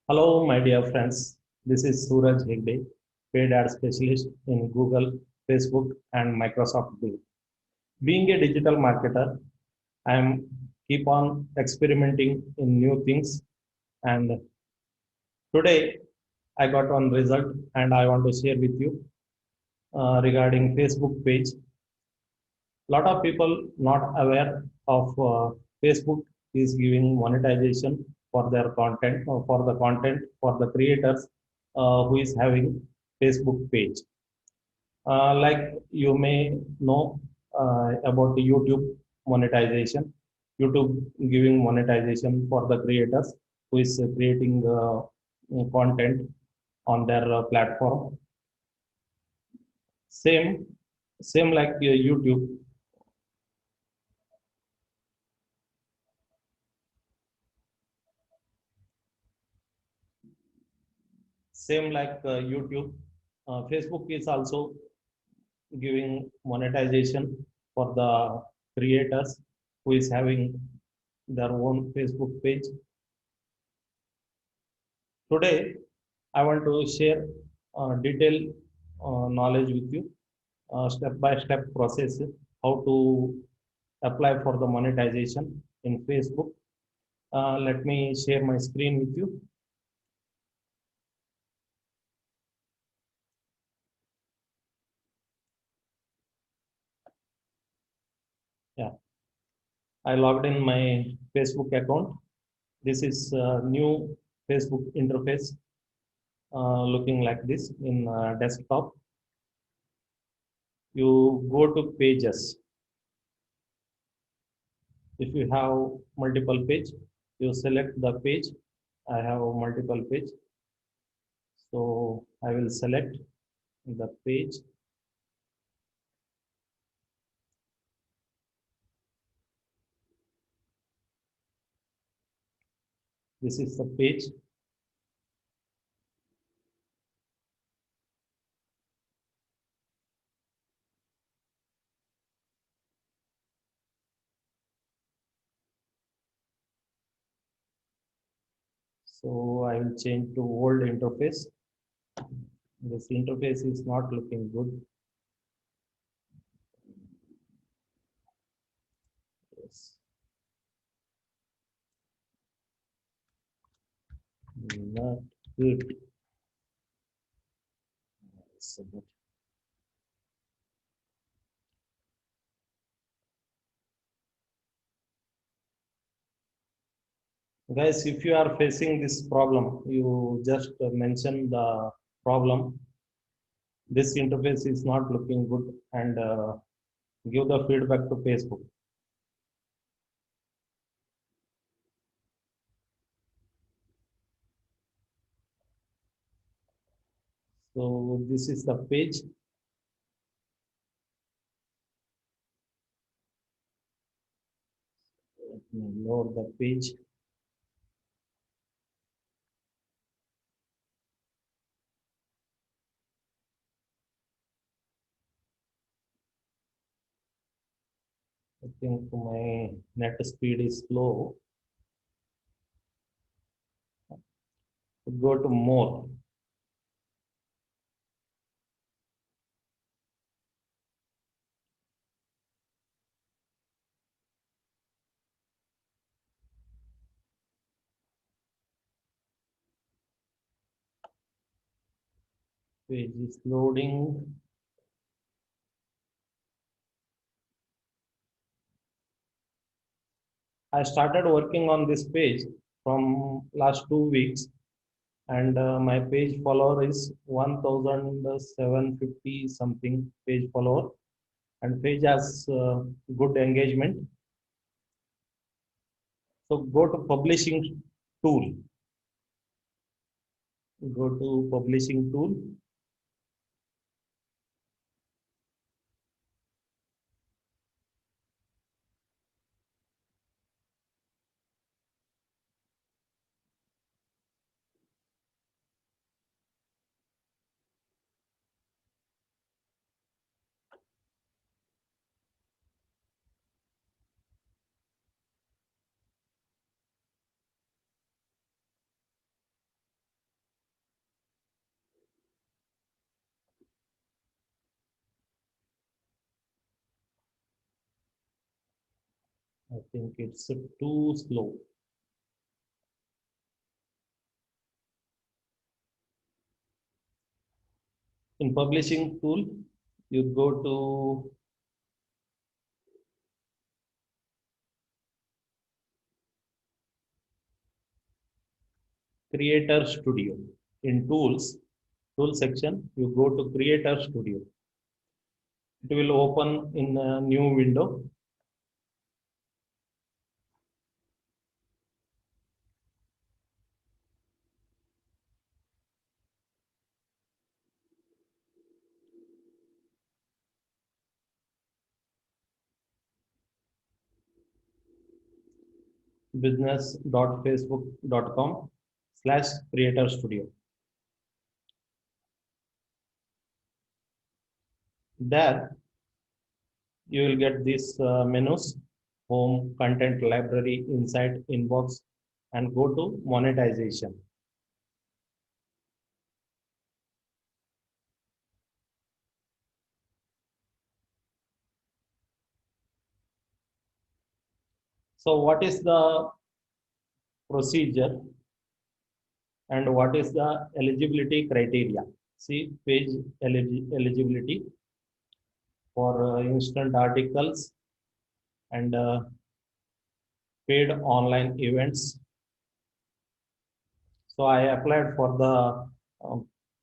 Hello, my dear friends. This is Suraj Hegde, paid ad specialist in Google, Facebook, and Microsoft Bing. Being a digital marketer, I am keep on experimenting in new things. And today, I got one result, and I want to share with you regarding Facebook page. Lot of people not aware of Facebook is giving monetization for their content or for the content for the creators who is having Facebook page. Like you may know about the YouTube monetization. YouTube giving monetization for the creators who is creating content on their platform. Same same like YouTube. Same like YouTube, Facebook is also giving monetization for the creators who is having their own Facebook page. Today, I want to share detailed knowledge with you, step by step process how to apply for the monetization in Facebook. Let me share my screen with you. Yeah, I logged in my Facebook account. This is new Facebook interface looking like this in desktop. You go to pages. If you have multiple page, you select the page. I have multiple page, so I will select the page. This is the page. So I will change to old interface. This interface is not looking good. Yes. Not good. Submit. Guys, if you are facing this problem, you just mention the problem. This interface is not looking good, and give the feedback to Facebook. So this is the page. Let me load the page. I think my net speed is slow. Go to more. Page is loading. I started working on this page from last 2 weeks, and my page follower is 1,750 something page follower, and page has good engagement. So go to publishing tool. Go to publishing tool. I think it's too slow. In publishing tool, you go to Creator Studio. In tool section, you go to Creator Studio. It will open in a new window. business.facebook.com/creator studio. There you will get these menus: home, content, library, insight, inbox, and go to monetization. So what is the procedure and what is the eligibility criteria? See page eligibility for instant articles and paid online events. So I applied for the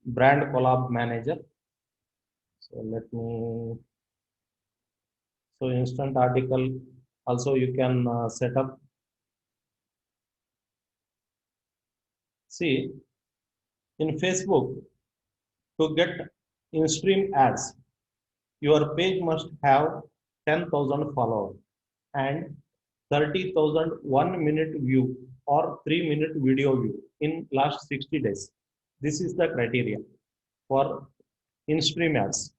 brand collab manager. So let me, so instant article also you can set up. See, in Facebook, to get in-stream ads, your page must have 10,000 followers and 30,000 1 minute view or 3 minute video view in last 60 days. This is the criteria for in-stream ads.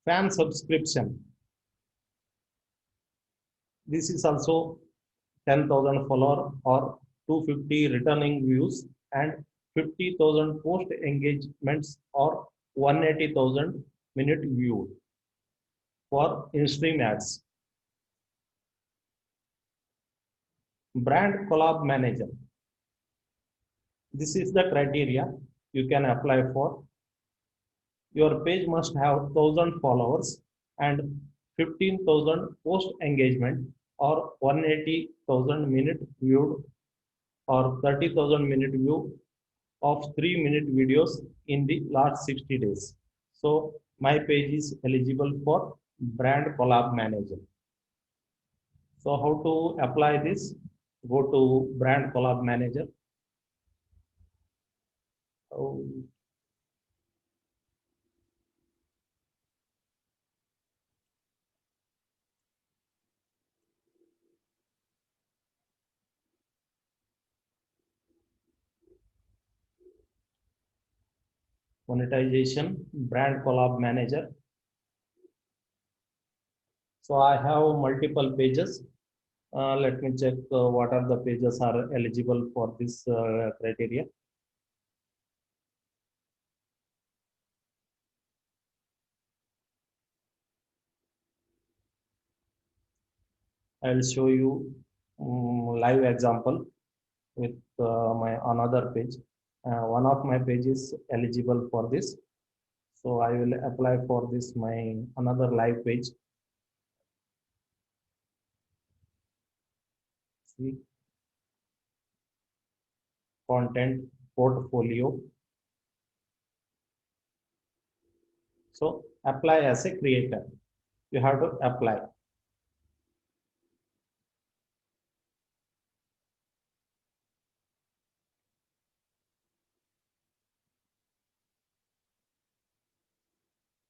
Fan subscription. This is also 10,000 follower or 250 returning views and 50,000 post engagements or 180,000 minute view for in-stream ads. Brand collab manager. This is the criteria you can apply for. Your page must have 1,000 followers and 15,000 post engagement or 180,000 minute viewed or 30,000 minute view of 3 minute videos in the last 60 days. So my page is eligible for brand collab manager. So how to apply this? Go to brand collab manager. Oh, monetization, brand collab manager. So I have multiple pages. Let me check what are the pages are eligible for this criteria. I will show you live example with my another page. One of my pages eligible for this. So I will apply for this my another live page. See, content portfolio. So apply as a creator. You have to apply.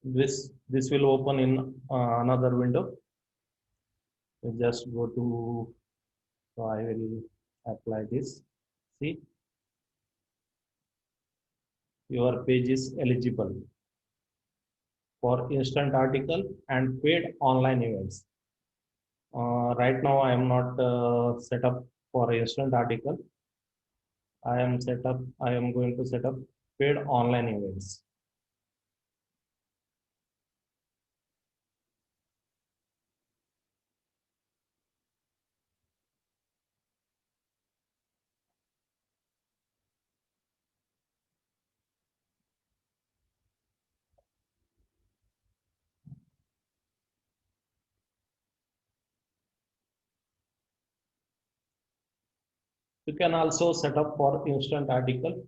This will open in another window. You just go to, so I will apply this. See, your page is eligible for instant article and paid online events. Right now, I am not set up for instant article. I am going to set up paid online events. You can also set up for instant article.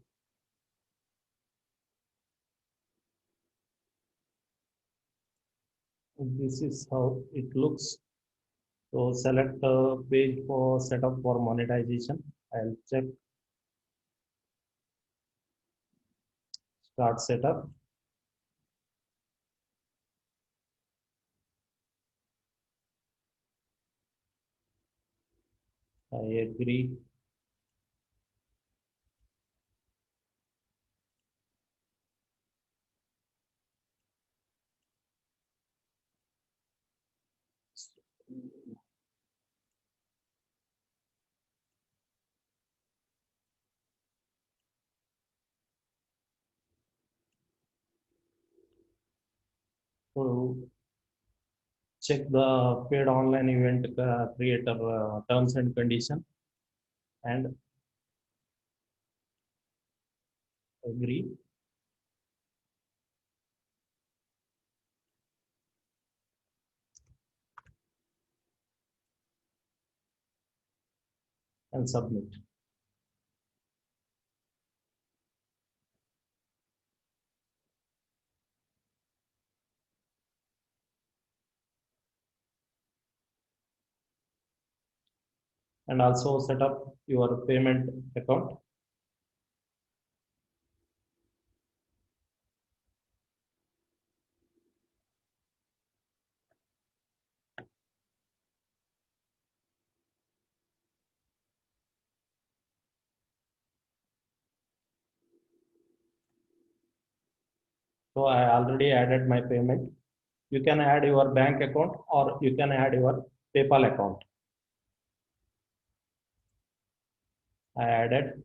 This is how it looks. So select a page for setup for monetization. I'll check start setup. I agree. So check the paid online event creator terms and condition and agree and submit. And also set up your payment account. So I already added my payment. You can add your bank account or you can add your PayPal account. I added.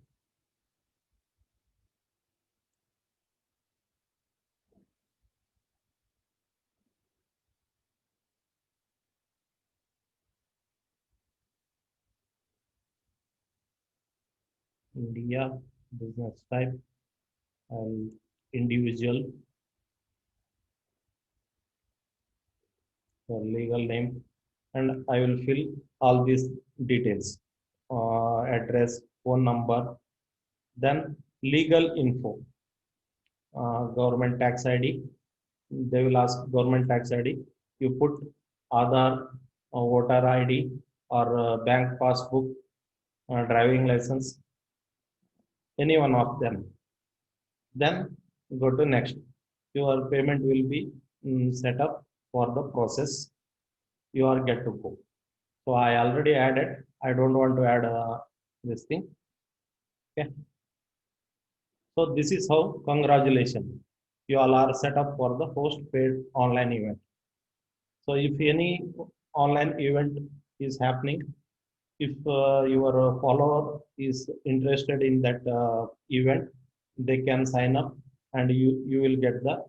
India business type and individual for legal name, and I will fill all these details, address, phone number, then legal info, government tax ID. They will ask government tax ID. You put Aadhaar, voter ID, or bank passbook, driving license, any one of them. Then go to next. Your payment will be set up for the process. You are get to go. So I already added. I don't want to add this thing. Okay. So this is how, congratulations, you all are set up for the host paid online event. So if any online event is happening, if your follower is interested in that event, they can sign up and you will get the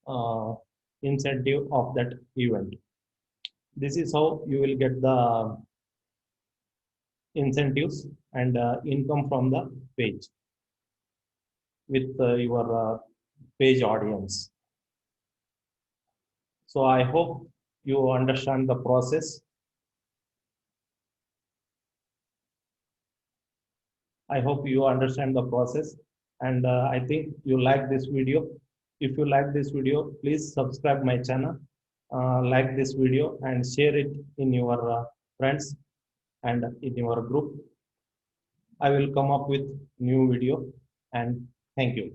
uh, incentive of that event. This is how you will get the incentives and income from the page with your page audience. So I hope you understand the process. I hope you understand the process, and I think you like this video. If you like this video, please subscribe my channel, like this video, and share it in your friends and in your group. I will come up with new video, and thank you.